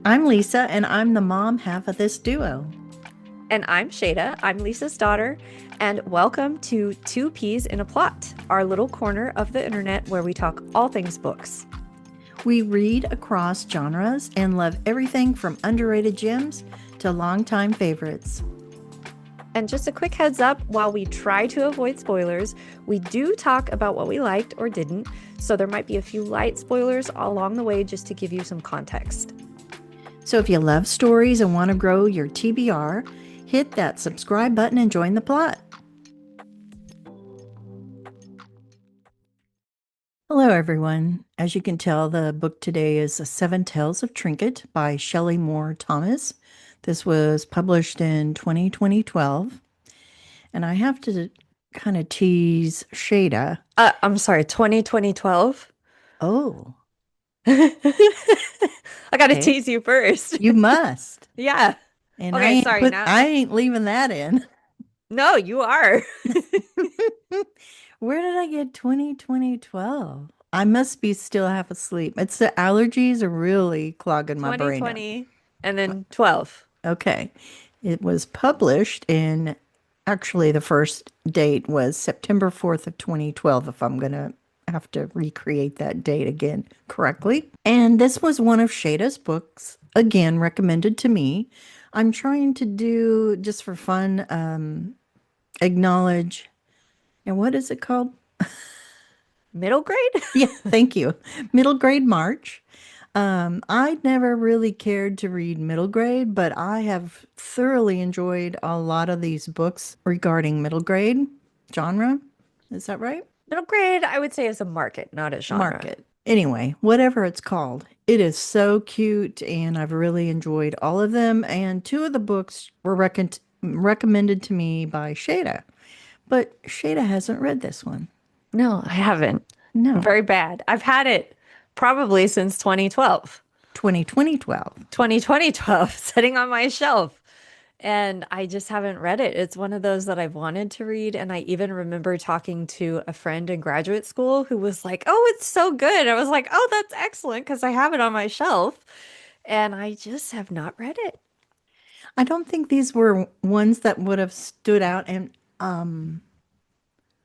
I'm Lisa, and I'm the mom half of this duo. And I'm Shada. I'm Lisa's daughter. And welcome to Two Peas in a Plot, our little corner of the internet where we talk all things books. We read across genres and love everything from underrated gems to longtime favorites. And just a quick heads up while we try to avoid spoilers, we do talk about what we liked or didn't. So there might be a few light spoilers along the way just to give you some context. So if you love stories and want to grow your TBR, hit that subscribe button and join the plot. Hello, everyone. As you can tell, the book today is Seven Tales of Trinket by Shelley Moore Thomas. This was published in 2012. And I have to kind of tease Shada. I'm sorry, 2012. Oh, I got to okay. tease you first. You must. Yeah. And Okay, sorry. Now, I ain't leaving that in. no, you are. Where did I get 2012? I must be still half asleep. It's the allergies are really clogging my brain up. 2020 and then 12. Okay. It was published in actually the first date was September 4th of 2012 if I'm going to have to recreate that date again correctly. And this was one of Shada's books, again recommended to me. I'm trying to do just for fun acknowledge, and what is it called? Middle grade? Yeah, thank you. Middle grade March. I never really cared to read middle grade, but I have thoroughly enjoyed a lot of these books regarding middle grade genre. Is that right? Middle grade, I would say, is a market, not a genre. Market. Anyway, whatever it's called. It is so cute, and I've really enjoyed all of them. And two of the books were recommended to me by Shada, but Shada hasn't read this one. No, I haven't. I'm No, very bad. I've had it probably since 2012, 2012. 2012, sitting on my shelf. And I just haven't read it. It's one of those that I've wanted to read. And I even remember talking to a friend in graduate school who was like, "Oh, it's so good." I was like, "Oh, that's excellent," because I have it on my shelf. And I just have not read it. I don't think these were ones that would have stood out and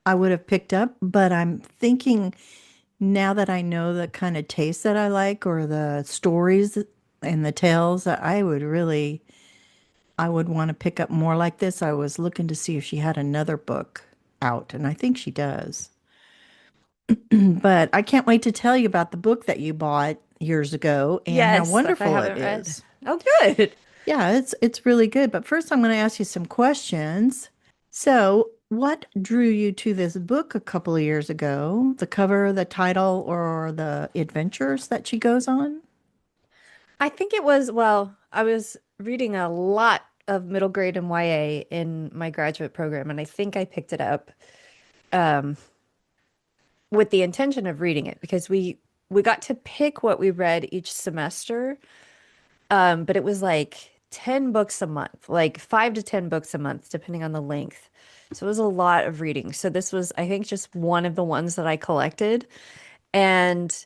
I would have picked up, but I'm thinking now that I know the kind of taste that I like or the stories and the tales that I would want to pick up more like this. I was looking to see if she had another book out, and I think she does. But I can't wait to tell you about the book that you bought years ago and how Yes, that I wonderful it haven't read. is. Oh, good. Yeah, it's really good. But first, I'm going to ask you some questions. So, what drew you to this book a couple of years ago? The cover, the title, or the adventures that she goes on? I think it was, well, I was reading a lot of middle grade and YA in my graduate program, and I think I picked it up um, with the intention of reading it because we got to pick what we read each semester, but it was like 10 books a month, like 5 to 10 books a month, depending on the length. So it was a lot of reading. So this was, I think, just one of the ones that I collected. And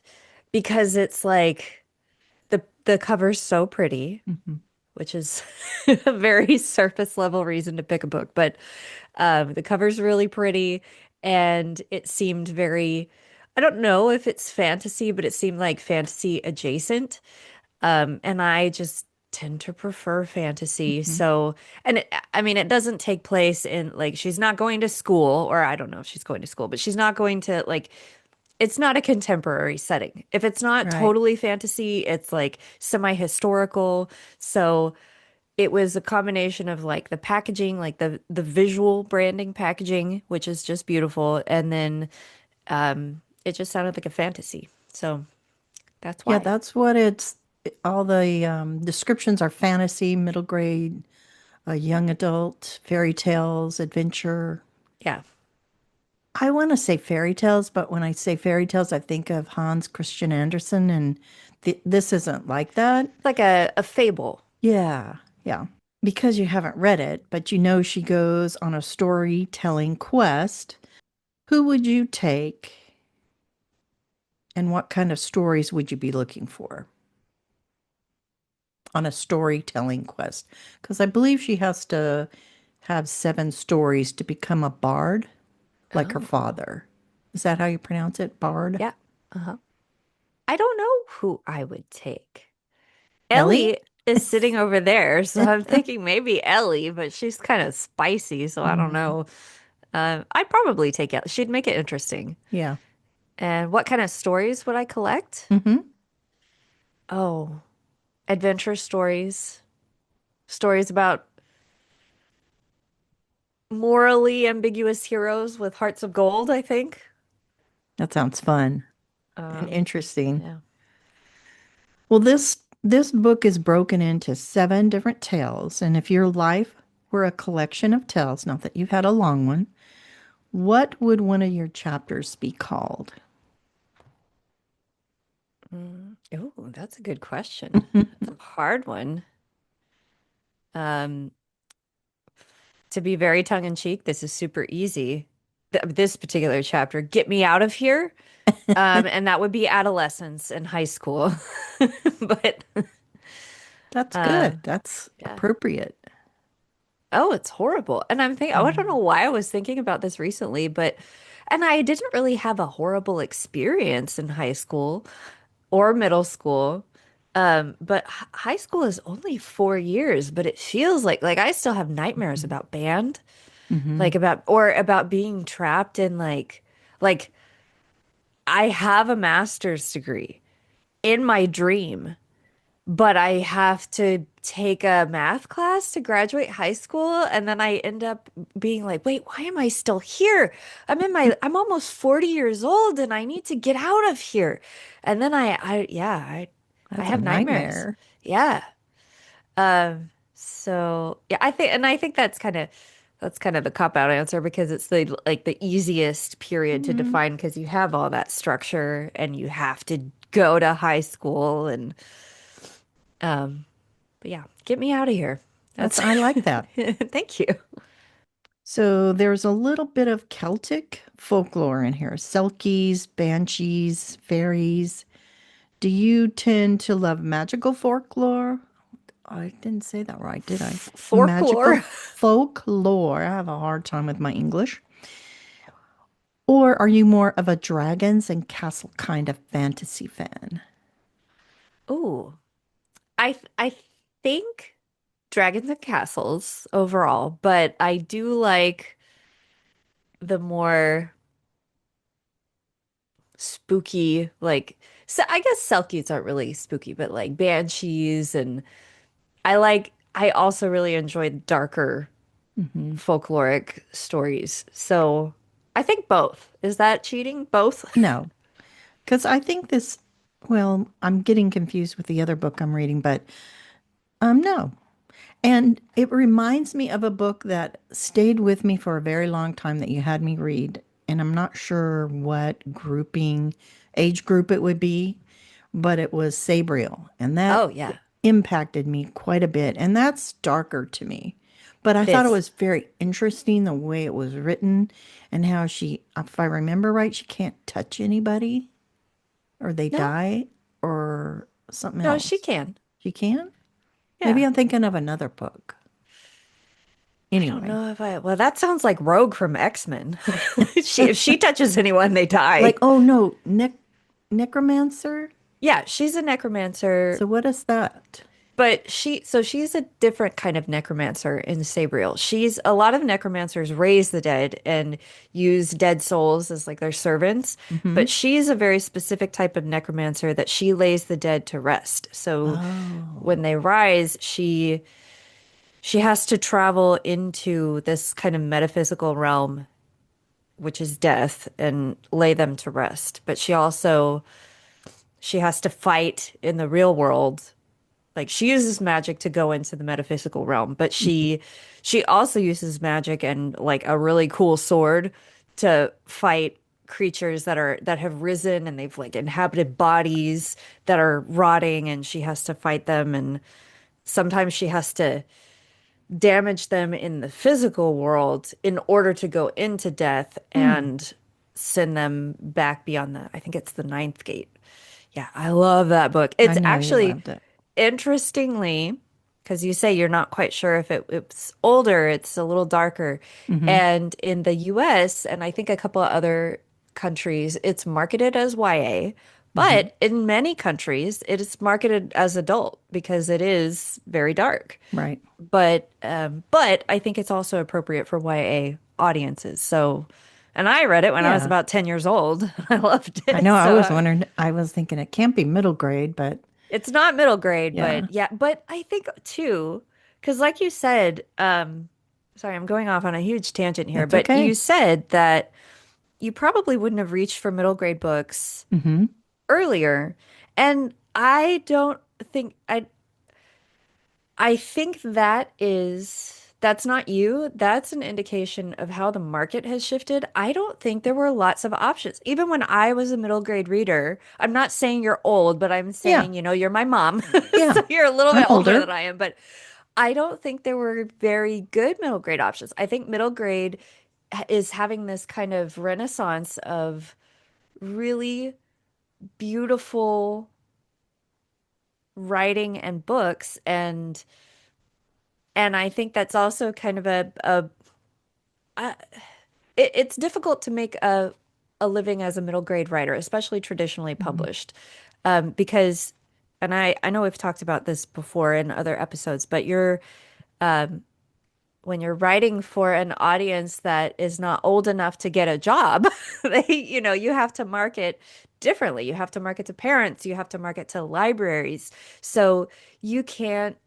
because it's like the cover's so pretty, Mhm. which is a very surface level reason to pick a book. But the cover's really pretty, and it seemed very, I don't know if it's fantasy, but it seemed like fantasy adjacent. And I just tend to prefer fantasy. Mhm. So, and I mean, it doesn't take place in like she's not going to school, or I don't know if she's going to school, but she's not going to like it's not a contemporary setting. If it's not Right. totally fantasy, it's like semi-historical. So it was a combination of like the packaging, like the visual branding packaging, which is just beautiful, and then it just sounded like a fantasy. So that's Yeah, why. that's what it's all the descriptions are fantasy, middle grade, young adult, fairy tales, adventure. Yeah. I want to say fairy tales, but when I say fairy tales, I think of Hans Christian Andersen, and this isn't like that. It's like a fable. Yeah, yeah. Because you haven't read it, but you know she goes on a storytelling quest. Who would you take, and what kind of stories would you be looking for? on a storytelling quest because I believe she has to have seven stories to become a bard, like her Oh, father. Is that how you pronounce it? Bard? yeah. Uh-huh. I don't know who I would take. Ellie? Ellie is sitting over there, so I'm thinking maybe Ellie, but she's kind of spicy, so I don't Mm, know. I'd probably take Ellie. She'd make it interesting. yeah. And what kind of stories would I collect? Hmm. Oh, adventure stories, stories about morally ambiguous heroes with hearts of gold, I think. That sounds fun and Um, interesting. yeah. Well, this book is broken into seven different tales, and if your life were a collection of tales, not that you've had a long one, what would one of your chapters be called? Oh, that's a good question. That's a hard one. Um, to be very tongue in cheek, this is super easy. This particular chapter, get me out of here. And that would be adolescence and high school. But That's uh, good. That's yeah. appropriate. Oh, it's horrible. And I'm thinking, oh, I don't know Mm, why I was thinking about this recently, but and I didn't really have a horrible experience in high school or middle school. But high school is only 4 years, but it feels like I still have nightmares mhm, about band, mhm. like about being trapped in like I have a master's degree in my dream, but I have to take a math class to graduate high school, and then I end up being like, wait, why am I still here? I'm almost 40 years old and I need to get out of here. And then I That's a have nightmares. nightmare. Yeah. So yeah, I think that's kind of the cop out answer because it's the easiest period to Mm, define because you have all that structure and you have to go to high school and um but yeah, get me out of here. That's I like that. thank you. So there's a little bit of Celtic folklore in here. Selkies, banshees, fairies. Do you tend to love magical folklore? I didn't say that right, did I? Folklore. Magical folklore. I have a hard time with my English. Or are you more of a dragons and castle kind of fantasy fan? Ooh, I think Dragons and Castles overall, but I do like the more spooky, so I guess Selkies aren't really spooky, but like banshees and I also really enjoy darker Hmm. folkloric stories. So I think both. Is that cheating? Both? No, because I think this, well, I'm getting confused with the other book I'm reading, but no. And it reminds me of a book that stayed with me for a very long time that you had me read. And I'm not sure what age group it would be, but it was Sabriel. And that Oh yeah, impacted me quite a bit. And that's darker to me. But I it thought it is. was very interesting the way it was written and how she, if I remember right, she can't touch anybody or they No, die or something no, she else. can. She can? Maybe Yeah. I'm thinking of another book. I don't Anyway. know if I, well, that sounds like Rogue from X-Men. If she touches anyone, they die. Like, oh no, necromancer? Yeah, she's a necromancer, So what is that? but she's a different kind of necromancer in Sabriel. She's a lot of necromancers raise the dead and use dead souls as like their servants, Mm-hmm. but she's a very specific type of necromancer that she lays the dead to rest. So when Oh. they rise, she has to travel into this kind of metaphysical realm, which is death, and lay them to rest. But she has to fight in the real world. Like she uses magic to go into the metaphysical realm, but Mhm. she also uses magic and like a really cool sword to fight creatures that have risen and they've like inhabited bodies that are rotting and she has to fight them and sometimes she has to damage them in the physical world in order to go into death Hmm. and send them back beyond I think it's the ninth gate. Yeah, I love that book. I know you loved it. interestingly, because you say you're not quite sure if it's older, it's a little darker. Hmm. And in the US, and I think a couple of other countries, it's marketed as YA. Hmm. But in many countries, it is marketed as adult because it is very dark. Right. But I think it's also appropriate for YA audiences. So, and I read it when I was Yeah. about 10 years old. I loved I it. know. I So was wondering, I was thinking it can't be middle grade, but it's not middle grade, yeah, but yeah, but I think too, because like you said, sorry, I'm going off on a huge tangent here, it's but you okay. said that you probably wouldn't have reached for middle grade books Hmm. earlier. And I don't think I think that's not you. That's an indication of how the market has shifted. I don't think there were lots of options. Even when I was a middle grade reader, I'm not saying you're old, but I'm Yeah. saying, you're my mom. Yeah. So you're a little I'm bit older than older. I am, but I don't think there were very good middle grade options. I think middle grade is having this kind of renaissance of really beautiful writing and books and I think that's also kind of a it's difficult to make a living as a middle grade writer, especially traditionally Mhm. published, because, and I know we've talked about this before in other episodes, but when you're writing for an audience that is not old enough to get a job, you have to market differently. You have to market to parents, you have to market to libraries, so you can't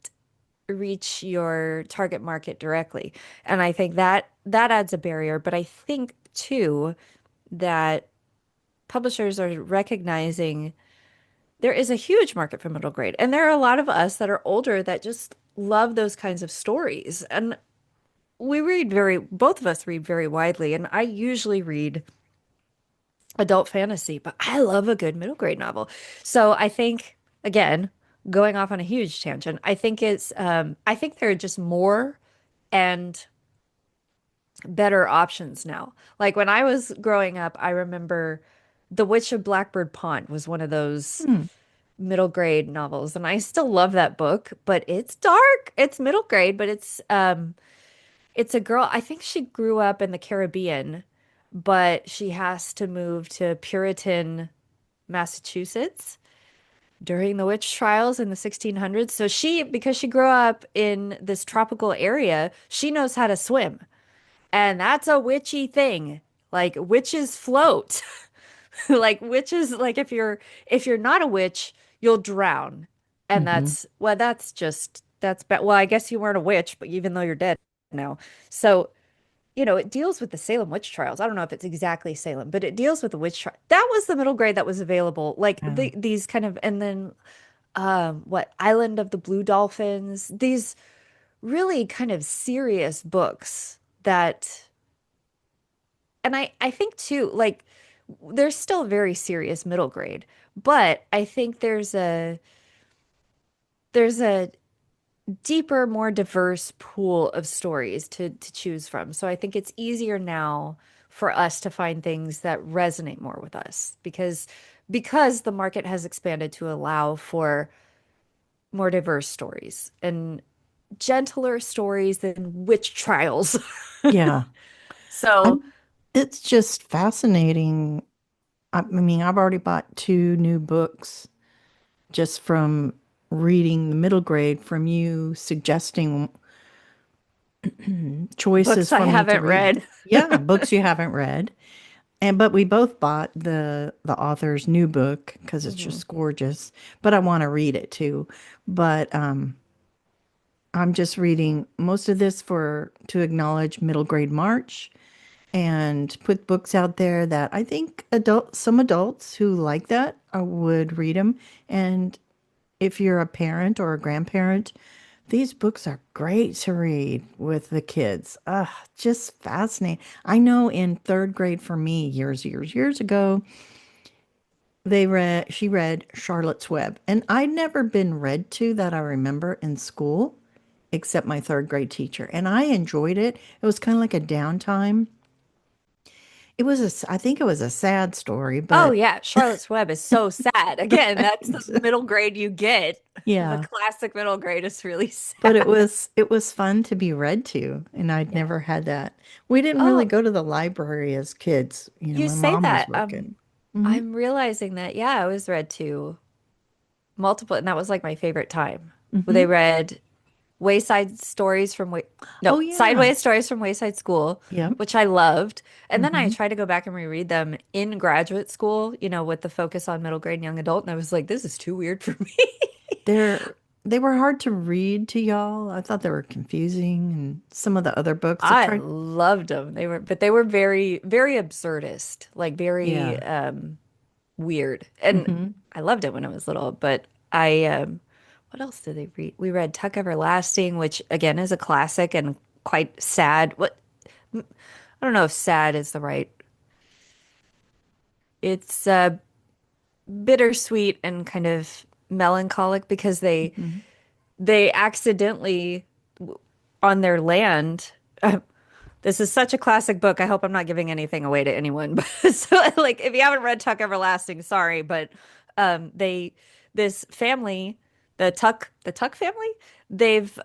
reach your target market directly. And I think that adds a barrier, but I think too that publishers are recognizing there is a huge market for middle grade. And there are a lot of us that are older that just love those kinds of stories. And both of us read very widely. And I usually read adult fantasy, but I love a good middle grade novel. So I think, again, going off on a huge tangent, I think there are just more and better options now. Like when I was growing up, I remember The Witch of Blackbird Pond was one of those Hmm. middle grade novels, and I still love that book, but it's dark. It's middle grade, but it's a girl. I think she grew up in the Caribbean, but she has to move to Puritan Massachusetts during the witch trials in the 1600s. So because she grew up in this tropical area, she knows how to swim. And that's a witchy thing. Like witches float. Like witches, like if you're not a witch, you'll drown. And Hmm. that's bad. Well, I guess you weren't a witch, but even though you're dead now. So, it deals with the Salem witch trials. I don't know if it's exactly Salem, but it deals with the witch trial. That was the middle grade that was available. Like Yeah. these kind of, and then what Island of the Blue Dolphins, these really kind of serious books that and I think too, like there's still very serious middle grade, but I think there's a deeper, more diverse pool of stories to choose from. So I think it's easier now for us to find things that resonate more with us because the market has expanded to allow for more diverse stories and gentler stories than witch trials. Yeah. So, I'm, it's just fascinating. I mean, I've already bought two new books just from reading the middle grade from you suggesting choices books I for me to haven't read. read. Yeah, books you haven't read. And but we both bought the author's new book because it's Mhm. just gorgeous. But I want to read it too. But I'm just reading most of this for to acknowledge Middle Grade March and put books out there that I think some adults who like that would read them. And if you're a parent or a grandparent, these books are great to read with the kids. Just fascinating. I know in third grade for me, years ago, she read Charlotte's Web. And I'd never been read to that I remember in school, except my third grade teacher. And I enjoyed it. It was kind of like a downtime. I think it was a sad story, Oh but yeah, Charlotte's Web is so sad. Again, that's the right. middle grade you get. The Yeah. classic middle grade is really But sad. it was fun to be read to, and I'd Yeah. never had that. We didn't really Oh, go to the library as kids. You know, you my say mom was that. working. Hmm. I'm realizing that, yeah, I was read to multiple, and that was like my favorite time. Where they Hmm. read Wayside Stories from Way Oh no, yeah. Sideways Stories from Wayside School, Yep. which I loved. And then I Hmm. tried to go back and reread them in graduate school, with the focus on middle grade and young adult, and I was like, this is too weird for me. They're they were hard to read to y'all. I thought they were confusing, and some of the other books I I tried. loved them. They were very, very absurdist, like very Yeah. weird. And Hmm. I loved it when I was little, but I what else did they read? We read Tuck Everlasting, which again is a classic and quite sad. What I don't know if sad is the right. It's bittersweet and kind of melancholic because they Hmm. they accidentally on their land. This is such a classic book. I hope I'm not giving anything away to anyone. But so like if you haven't read Tuck Everlasting, sorry, but they this family, the Tuck family, they've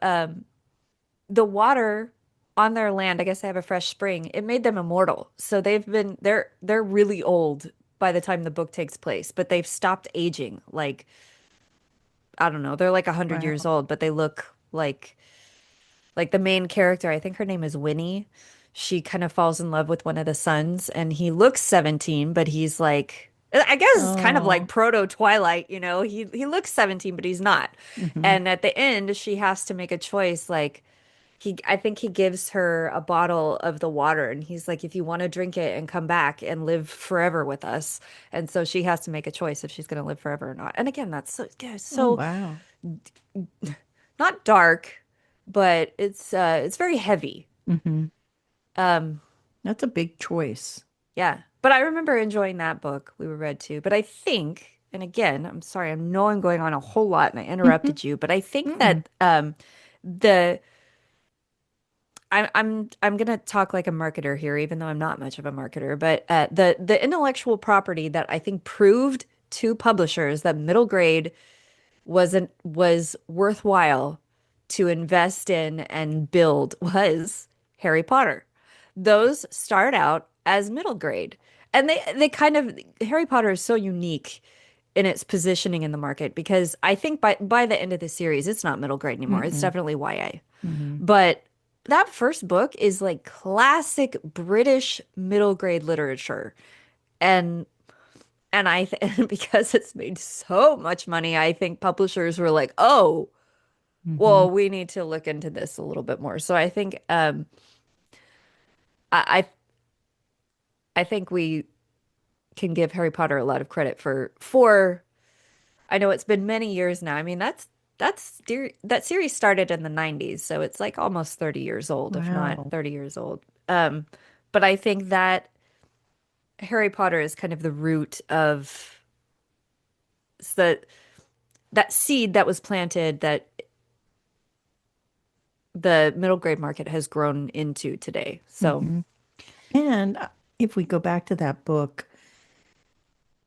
the water on their land, I guess they have a fresh spring. It made them immortal. So they're really old by the time the book takes place, but they've stopped aging. Like I don't know, they're like 100 years Wow. old, but they look like the main character, I think her name is Winnie. She kind of falls in love with one of the sons, and he looks 17, but he's like, I guess it's kind of like Oh. proto Twilight, you know. He looks 17, but he's not. Hmm. And at the end, she has to make a choice. Like I think he gives her a bottle of the water, and he's like, if you want to drink it and come back and live forever with us. And so she has to make a choice if she's going to live forever or not. And again, that's so, yeah, Oh so wow. not dark, but it's very heavy. Hmm. Um, That's a big choice. yeah. But I remember enjoying that book we were read to. But I think, and again, I'm sorry, I know I'm going on a whole lot and I Hmm. interrupted you, but I think Mm-mm. that the I'm gonna talk like a marketer here, even though I'm not much of a marketer. But the intellectual property that I think proved to publishers that middle grade was worthwhile to invest in and build was Harry Potter. Those start out as middle grade. And they kind of Harry Potter is so unique in its positioning in the market because I think by the end of the series it's not middle grade anymore. It's Mm-mm. definitely YA. Hmm. But that first book is like classic British middle grade literature. And because it's made so much money, I think publishers were like, "Oh, Hmm. well, we need to look into this a little bit more." So I think I I think we can give Harry Potter a lot of credit for I know it's been many years now. I mean, that series started in the 90s, so it's like almost 30 years old, if not Wow. 30 years old. Um, but I think that Harry Potter is kind of the root of the that seed that was planted that the middle grade market has grown into today. So, Hmm. And if we go back to that book,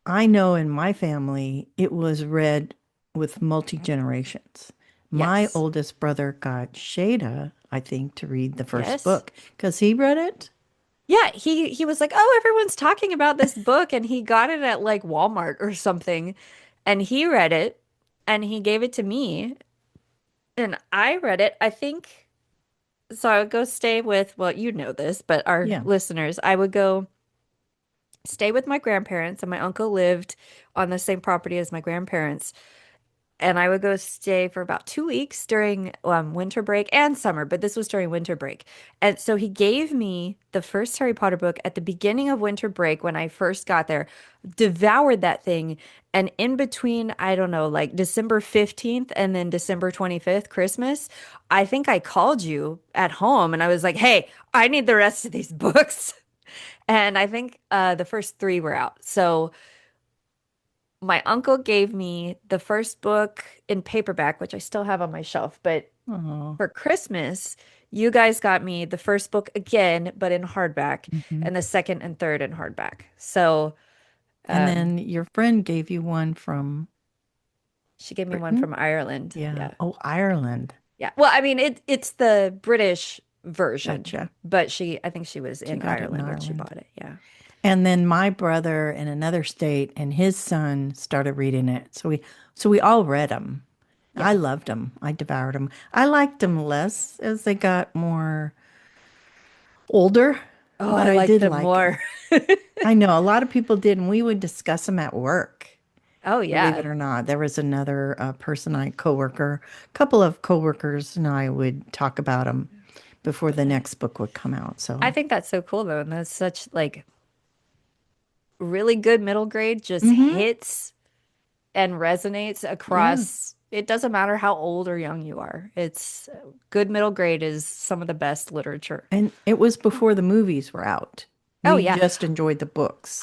I know in my family it was read with multi generations. My yes. oldest brother got Shada, I think, to read the first Yes. book because he read it. Yeah, he was like, "Oh, everyone's talking about this book," and he got it at like Walmart or something, and he read it and he gave it to me and I read it. I think so I would go stay with, well, you know this, but our Yeah. listeners, I would go stay with my grandparents and my uncle lived on the same property as my grandparents. And I would go stay for about 2 weeks during winter break and summer, but this was during winter break. And so he gave me the first Harry Potter book at the beginning of winter break when I first got there, devoured that thing. And in between, I don't know, like December 15th and then December 25th, Christmas, I think I called you at home and I was like, hey, I need the rest of these books. And I think the first three were out. So my uncle gave me the first book in paperback, which I still have on my shelf, but Oh. for Christmas, You guys got me the first book again, but in hardback, Hmm. and the second and third in hardback. So, And um, then your friend gave you one from she gave me one Britain? from Ireland. Yeah. Yeah. Oh, Ireland. Yeah. Well, I mean, it's the British version, Gotcha. but I think she was She in got it in Ireland when she Ireland. bought it. Yeah. And then my brother in another state and his son started reading it. So we all read them. I Yeah. loved them. I devoured them. I liked them less as they got more older, Oh, but I I like did them like them. more. I know a lot of people did, and we would discuss them at work. Oh, Believe yeah. it or not, there was another person, coworker, a couple of coworkers, and I would talk about them before the next book would come out. I So, think that's so cool though, and that's such like really good middle grade just hmm, hits and resonates yeah. across. It doesn't matter how old or young you are. It's good middle grade is some of the best literature. And it was before the movies were out. Oh We yeah. just enjoyed the books.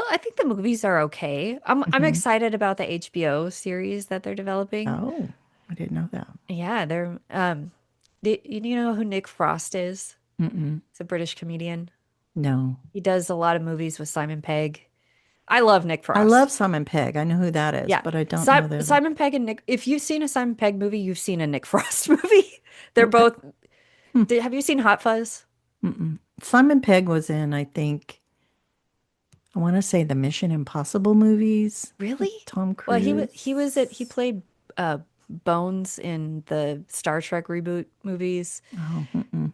I think the movies are okay. I'm Hmm. excited about the HBO series that they're developing. Oh, I didn't know that. Yeah, they're you know who Nick Frost is? Mm-mm. He's a British comedian. No. He does a lot of movies with Simon Pegg. I love Nick I love Frost. Simon Pegg. I know who that is, Yeah. but I don't know the other. Simon Pegg and Nick, if you've seen a Simon Pegg movie, you've seen a Nick Frost movie. They're Okay. both, Hmm. have you seen Hot Fuzz? Mm-mm. Simon Pegg was in, I think, I want to say the Mission Impossible movies with Really? Tom Well, he Cruise. played Bones in the Star Trek reboot movies. Oh, mm-mm.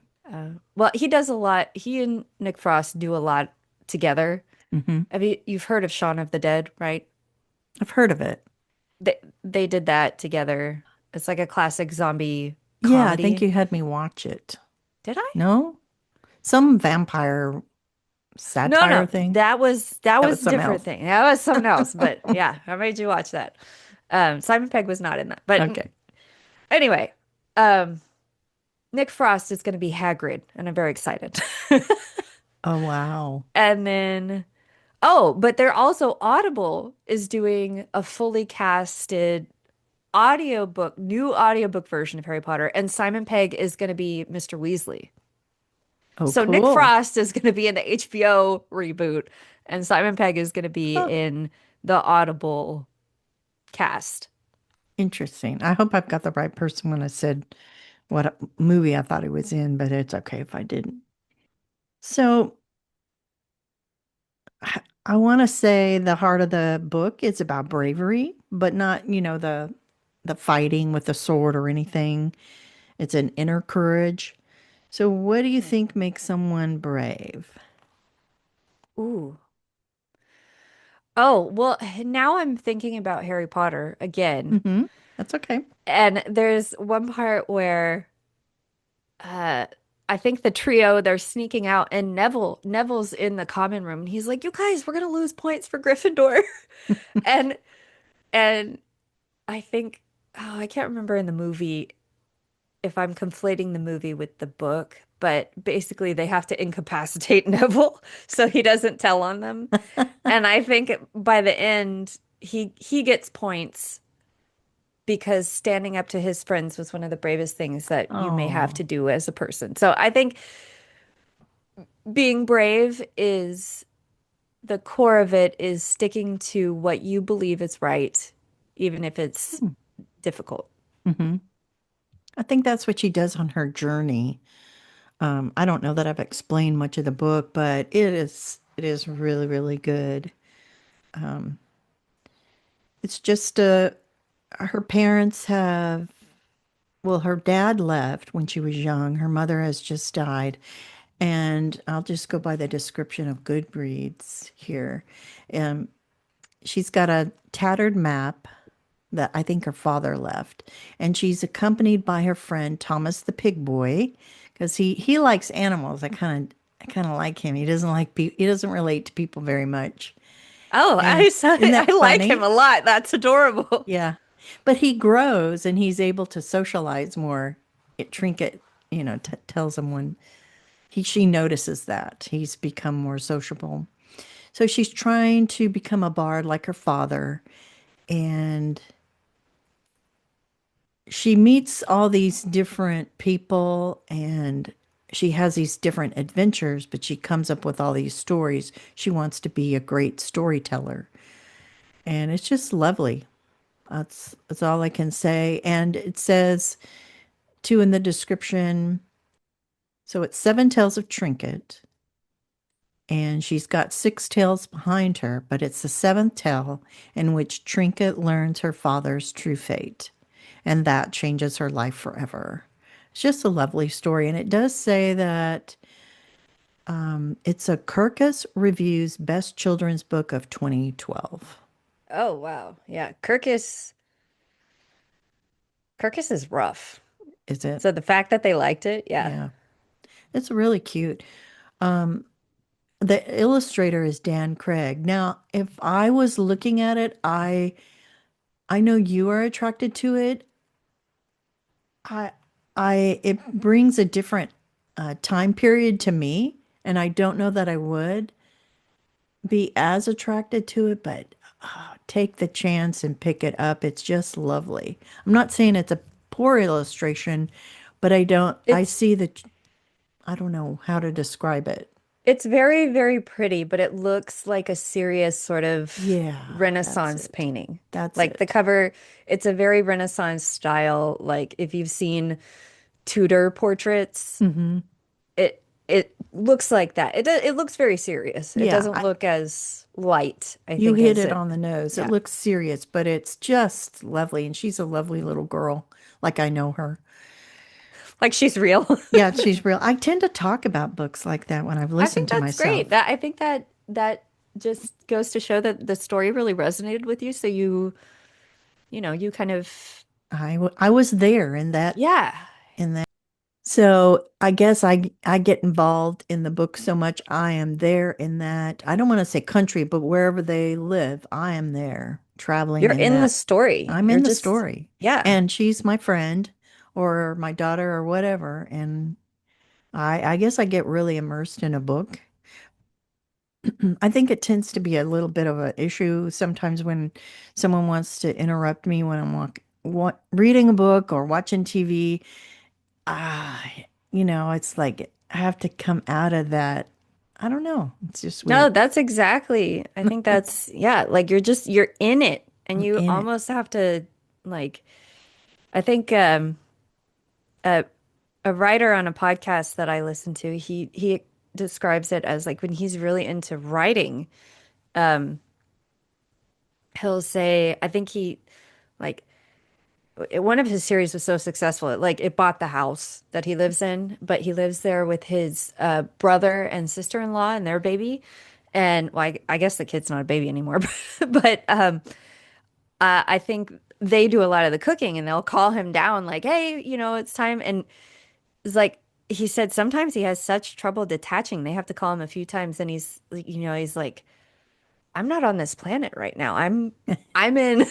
Well, he does a lot. He and Nick Frost do a lot together. Hmm. You've heard of Shaun of the Dead, right? I've heard of it. They did that together. It's like a classic zombie Yeah, I think comedy. you had me watch it. Did I? No? Some vampire No, satire no, thing. that That was was a something different else. thing. That was something else. But yeah, I made you watch that. Simon Pegg was not in that. But Okay. anyway, um, Nick Frost is going to be Hagrid, and I'm very excited. Oh, wow. And then, oh, but they're also Audible is doing a fully casted new audiobook version of Harry Potter, and Simon Pegg is going to be Mr. Weasley. Oh, So Nick cool. Frost is going to be in the HBO reboot, and Simon Pegg is going to be Oh, in the Audible cast. interesting. I hope I've got the right person when I said what movie I thought he was in, but it's okay if I didn't. So I want to say the heart of the book is about bravery, but not, the fighting with the sword or anything. It's an inner courage. So what do you think makes someone brave? Ooh. Oh, well, now I'm thinking about Harry Potter again. Hmm. That's okay. And there's one part where uh I think the trio they're sneaking out and Neville's in the common room and he's like, "You guys, we're gonna lose points for Gryffindor." And and I think oh, I can't remember in the movie if I'm conflating the movie with the book, but basically they have to incapacitate Neville so he doesn't tell on them. And I think by the end he gets points because standing up to his friends was one of the bravest things that you may have Oh, to do as a person. So I think being brave is the core of it is sticking to what you believe is right, even if it's difficult. hmm. I think that's what she does on her journey. I don't know that I've explained much of the book, but it is really, really good. Um, it's just her parents have, well, her dad left when she was young. Her mother has just died. And I'll just go by the description of Goodreads here. Um, she's got a tattered map that I think her father left, and she's accompanied by her friend Thomas the pig boy because he likes animals. I kind of like him. He doesn't relate to people very much. Oh, And isn't I that like him funny? a lot. That's adorable. Yeah. But he grows and he's able to socialize more. Trinket, tells him when she notices that he's become more sociable. So she's trying to become a bard like her father, and she meets all these different people and she has these different adventures, but she comes up with all these stories. She wants to be a great storyteller. And it's just lovely. That's all I can say. And it says too in the description. So it's Seven Tales of Trinket, and she's got six tales behind her, but it's the seventh tale in which Trinket learns her father's true fate, and that changes her life forever. It's just a lovely story, and it does say that it's a Kirkus Reviews Best Children's Book of 2012. Oh, wow. Yeah. Kirkus is rough. Is it? So the fact that they liked it, yeah. Yeah, it's really cute. Um, the illustrator is Dan Craig. Now, if I was looking at it, I know you are attracted to it. I it brings a different time period to me, and I don't know that I would be as attracted to it, but take the chance and pick it up. It's just lovely. I'm not saying it's a poor illustration, but I It's see the, I don't know how to describe it. it's very, very pretty, but it looks like a serious sort of Yeah, that's Renaissance it. painting. That's Like the it. cover, it's a very Renaissance style. Like if you've seen Tudor portraits, Hmm. it looks like that. It looks very serious. It Yeah, doesn't look as light, I you think, hit as it it. on the nose. It Yeah. looks serious, but it's just lovely. And she's a lovely little girl, like I know her. Like she's real. Yeah, she's real. I tend to talk about books like that when I've I listened think to that's great. myself. That I think that just goes to show that the story really resonated with you. So you kind of, I was there yeah. in that. So I guess I get involved in the book so much. I am there in that. I don't want to say country, but wherever they live, I am there traveling You're in in the that. story. I'm You're in the just, story. yeah. And she's my friend or my daughter or whatever. And I guess I get really immersed in a book. I think it tends to be a little bit of an issue sometimes when someone wants to interrupt me when I'm reading a book or watching TV. Ah, it's like I have to come out of that. I don't know. It's just No, weird. that's exactly. I think that's, yeah, like you're in it and I'm you in it. almost have to like I think a a writer on a podcast that I listen to, he describes it as like when he's really into writing, um, he'll say, I think he like one of his series was so successful, it bought the house that he lives in, but he lives there with his brother and sister-in-law and their baby. And well, I guess the kid's not a baby anymore, but I think they do a lot of the cooking and they'll call him down like, hey, it's time. And it's like he said sometimes he has such trouble detaching. They have to call him a few times and he's like, I'm not on this planet right now. I'm in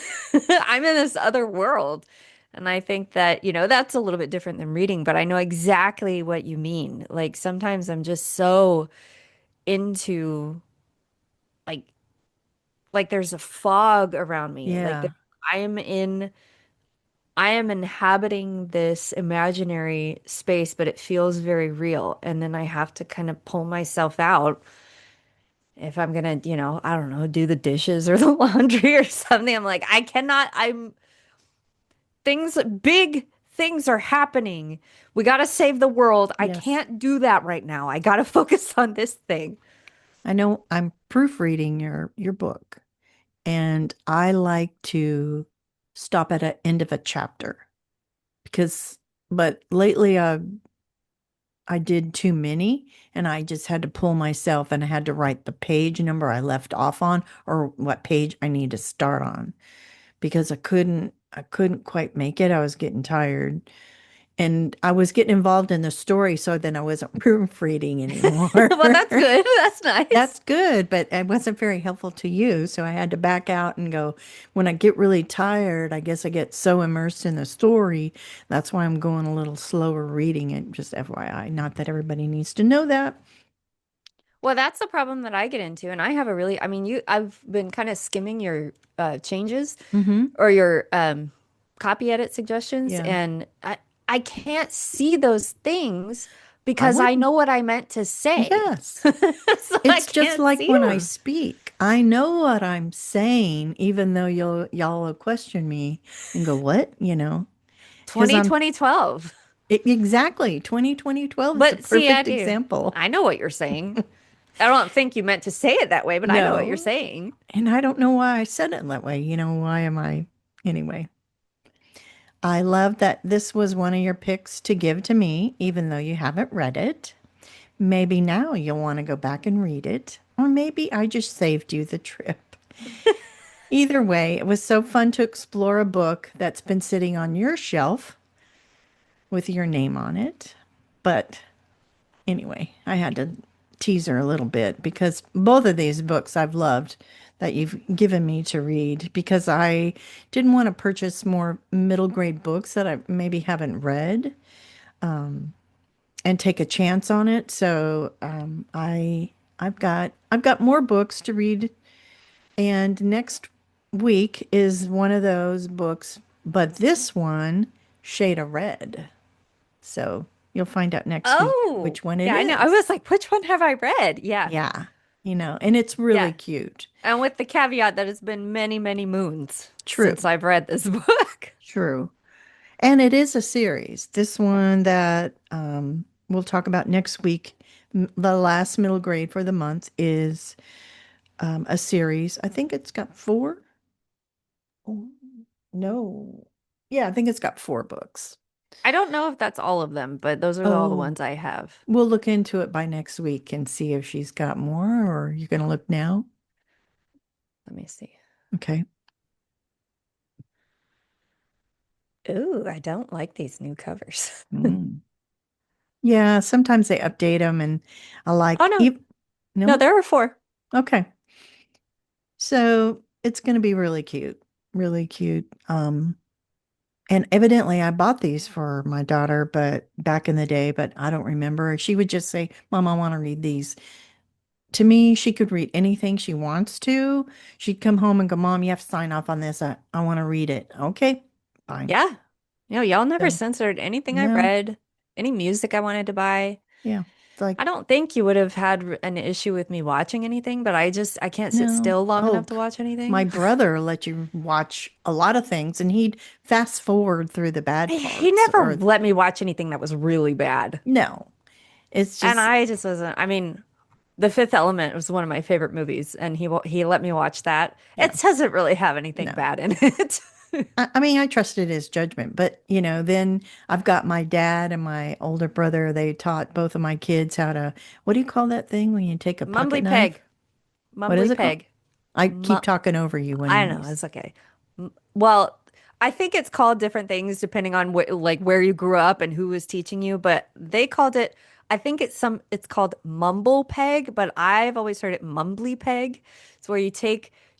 I'm in this other world. And I think that, that's a little bit different than reading, but I know exactly what you mean. Like sometimes I'm just so into like there's a fog around me. Yeah. I am in I am inhabiting this imaginary space, but it feels very real. And then I have to kind of pull myself out if I'm gonna, I don't know, do the dishes or the laundry or something. I'm like, I cannot, big things are happening. We gotta save the world. I Yes. can't do that right now. I gotta focus on this thing. I know I'm proofreading your book, and I like to stop at the end of a chapter because but lately I did too many and I just had to pull myself and I had to write the page number I left off on or what page I need to start on because I couldn't quite make it. I was getting tired and I was getting involved in the story, so then I wasn't proofreading anymore. Well, that's good. That's nice. That's good, but it wasn't very helpful to you. So I had to back out and go, when I get really tired, I guess I get so immersed in the story. That's why I'm going a little slower reading it, just FYI. Not that everybody needs to know that. Well, that's the problem that I get into. And I have I've been kind of skimming your changes Mm-hmm. or your copy edit suggestions, Yeah. and I can't see those things I because I wouldn't. know what I meant to say. Yes. So I It's just can't like see when I them. speak. I know what I'm saying, even though y'all will question me and go, "What?" Because 20, 2012. exactly 2012 is a But see, I perfect do. example. I know what you're saying. I don't think you meant to say it that way, but I know what you're No, saying. and I don't know why I said it that way. Why am I anyway? I love that this was one of your picks to give to me, even though you haven't read it. Maybe now you'll want to go back and read it, or maybe I just saved you the trip. Either way, it was so fun to explore a book that's been sitting on your shelf with your name on it. But anyway, I had to tease her a little bit because both of these books I've loved that you've given me to read because I didn't want to purchase more middle grade books that I maybe haven't read and take a chance on it. So I've got more books to read, and next week is one of those books, but this one, Shade of Red. So you'll find out next week Oh, which one it yeah, I know. I is. was like, which one have I read? Yeah. Yeah, and it's really Yeah. cute. And with the caveat that it's been many, many moons True, since I've read this book. true. And it is a series. This one that we'll talk about next week, the last middle grade for the month, is a series. I think it's got four. Oh, no. Yeah, I think it's got four books. I don't know if that's all of them, but those are all the Oh, ones I have. we'll look into it by next week and see if she's got more, or you're going to look now. Let me see. Okay. Ooh, I don't like these new covers. Mm. Yeah, sometimes they update them, and I Oh like, no. No, no? there are four. Okay. So it's going to be really cute, really cute. And evidently I bought these for my daughter, but back in the day, but I don't remember. She would just say, Mom, I want to read these. To me, she could read anything she wants to. She'd come home and go, Mom, you have to sign off on this. I want to read it. Okay, fine. Yeah. Y'all never So, censored anything I no, read, any music I wanted to buy. yeah. It's like, I don't think you would have had an issue with me watching anything, but I can't sit no. still long Oh, enough to watch my anything. brother let you watch a lot of things, and he'd fast forward through the bad He parts, never or let me watch anything that was really bad. no. It's And just, I just wasn't, I mean, The Fifth Element was one of my favorite movies, and he let me watch that. yeah, It doesn't really have anything no. bad in it. I mean, I trusted his judgment, but then I've got my dad and my older brother. They taught both of my kids how to, what do you call that thing when you take a pocket Mumbly knife? Peg. What is Mumbly it called? Peg. I Mu keep talking over you I when know, it's okay. Well, I think it's called different things depending on like where you grew up and who was teaching you, but they called it, I think it's called mumble peg, but I've always heard it mumbly peg. It's where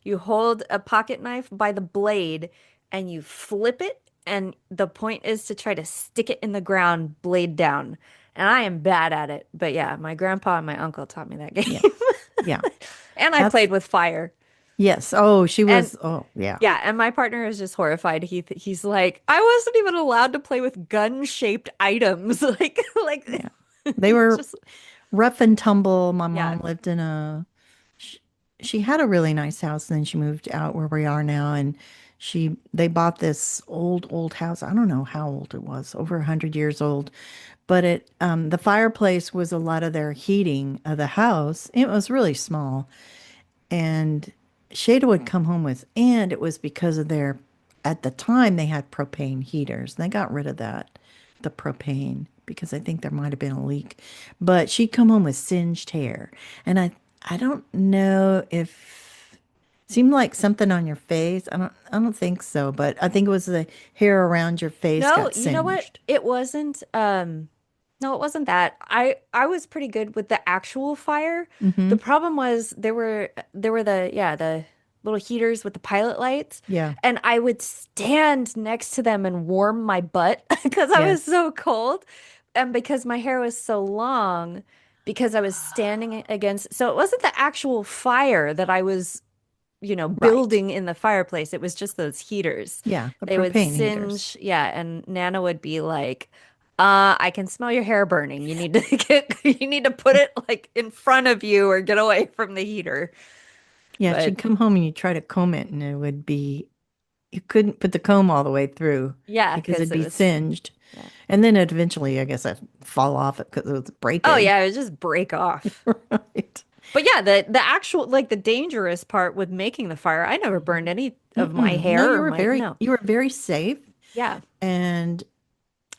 you hold a pocket knife by the blade and you flip it, and the point is to try to stick it in the ground, blade down. And I am bad at it, but yeah, my grandpa and my uncle taught me that yeah, game. yeah, And I that's played with fire. yes. Oh, she And was. Oh, yeah, yeah, and my partner is just horrified. He's like, I wasn't even allowed to play with gun-shaped items. Like yeah. They were just rough and tumble. My yeah. mom lived in a. She, she had a really nice house, and then she moved out where we are now, and they bought this old house. I don't know how old it was, over 100 years old, but the fireplace was a lot of their heating of the house. It was really small, and Shada would come home with, and it was because of at the time they had propane heaters. They got rid of that, the propane, because I think there might have been a leak. But she'd come home with singed hair, and I don't know if seemed like something on your face. I don't think so, but I think it was the hair around your face No, got you know what? singed. It wasn't no, it wasn't that. I was pretty good with the actual fire. Mm-hmm. The problem was there were the little heaters with the pilot lights, Yeah. and I would stand next to them and warm my butt because I was Yes. so cold, and because my hair was so long, because I was standing against, so it wasn't the actual fire that I was Right. building in the fireplace. It was just those heaters. Yeah, the They would propane heaters. singe, yeah, and Nana would be like, I can smell your hair burning. You need to you need to put it like in front of you or get away from the heater." Yeah, But she'd come home and you'd try to comb it, and it would be, you couldn't put the comb all the way through yeah, because because it'd it be was, singed. yeah. And then eventually, I guess, I'd fall off it because it was Oh breaking. yeah, it would just break off. Right. But yeah, the actual like the dangerous part with making the fire, I never burned Mhm. any of my Mm-mm. No, hair or my no. you were very safe, Yeah. and it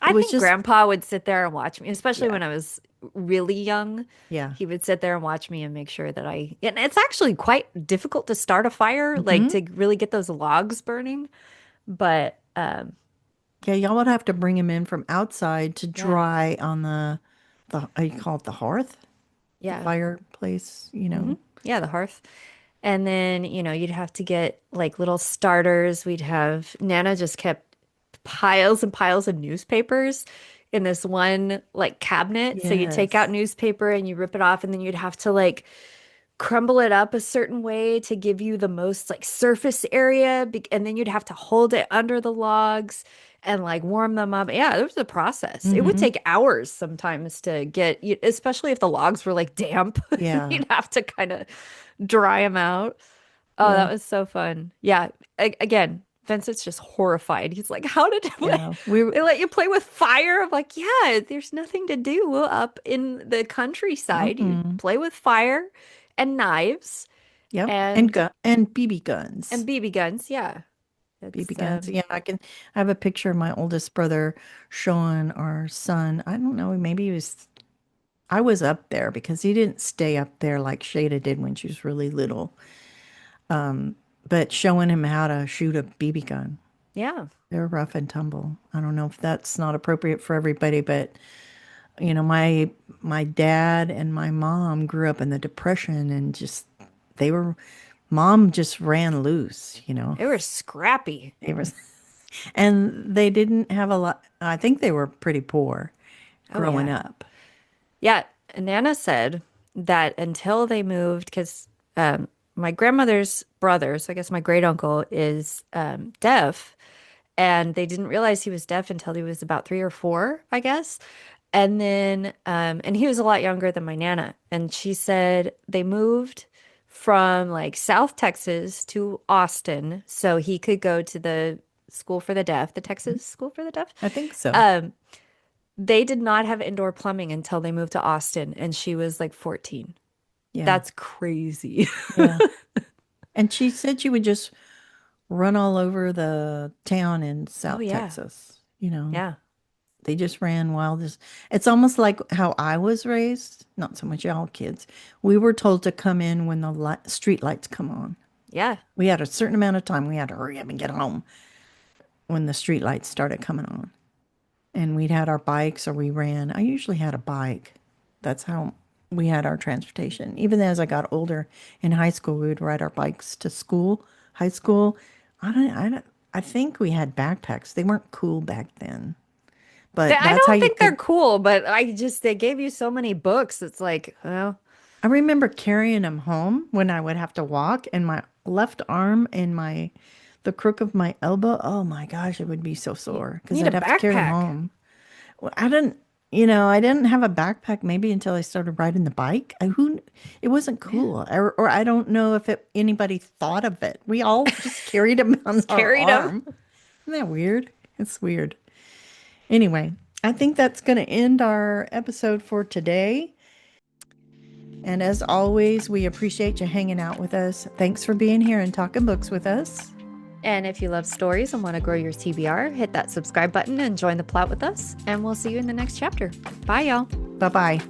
I was think just, Grandpa would sit there and watch me, especially yeah, when I was really young. yeah. He would sit there and watch me and make sure that and it's actually quite difficult to start a fire, like Hmm. to really get those logs burning. But Yeah, y'all would have to bring him in from outside to yeah, dry on you call it the hearth, the yeah. fireplace, you Hmm. know. Yeah, the hearth. And then, you'd have to get like little starters. We'd have Nana just kept piles and piles of newspapers in this one like cabinet. So you take out Yes. newspaper and you rip it off, and then you'd have to like crumble it up a certain way to give you the most like surface area, and then you'd have to hold it under the logs and like warm them up. Yeah, there was a process. It would Hmm. take hours sometimes to get, especially if the logs were like damp. Yeah. You'd have to kind of dry them out. Oh, that Yeah. was so fun. Yeah. Again, Vincent's just horrified. He's like, "How did Yeah. they let you play with fire?" I'm like, "Yeah, there's nothing to do up in the countryside. You Hmm. play with fire and knives Yep. and And BB guns. BB guns." Yeah. BB It's guns. Yeah, I have a picture of my oldest brother showing our son. I don't know, maybe he was, I was up there because he didn't stay up there like Shada did when she was really little. But showing him how to shoot a BB gun. yeah. They're rough and tumble. I don't know if that's not appropriate for everybody, but my dad and my mom grew up in the Depression, and just they were mom just ran loose, you know. They were scrappy. They were, and they didn't have a lot. I think they were pretty poor Oh growing yeah. up. Yeah, Nana said that until they moved, because my grandmother's brother, so I guess my great uncle, is deaf, and they didn't realize he was deaf until he was about 3 or 4, I guess. And then, and he was a lot younger than my Nana, and she said they moved from like South Texas to Austin so he could go to the school for the deaf, the Texas School for the Deaf. I think so. Um, they did not have indoor plumbing until they moved to Austin, and she was like 14. Yeah. That's crazy. Yeah. And she said she would just run all over the town in Oh South yeah. Texas. You know, Yeah. they just ran wild as, it's almost like how I was raised, not so much y'all kids. We were told to come in when the street lights come on. Yeah. We had a certain amount of time. We had to hurry up and get home when the street lights started coming on. And we'd had our bikes or we ran. I usually had a bike. That's how we had our transportation. Even as I got older in high school, we would ride our bikes to school, high school. I think we had backpacks. They weren't cool back then, but I that's how don't you think they're could. cool, but they gave you so many books. It's like, well, I remember carrying them home when I would have to walk, and my left arm and the crook of my elbow. Oh my gosh, it would be so you sore because need a I'd have to carry them backpack. home. Well, I didn't have a backpack maybe until I started riding the bike. It wasn't Yeah. cool, or I don't know if anybody thought of it. We all just carried them on Just our carried them. arm. Isn't that weird? It's weird. Anyway, I think that's going to end our episode for today. And as always, we appreciate you hanging out with us. Thanks for being here and talking books with us. And if you love stories and want to grow your TBR, hit that subscribe button and join the plot with us. And we'll see you in the next chapter. Bye, y'all. Bye bye.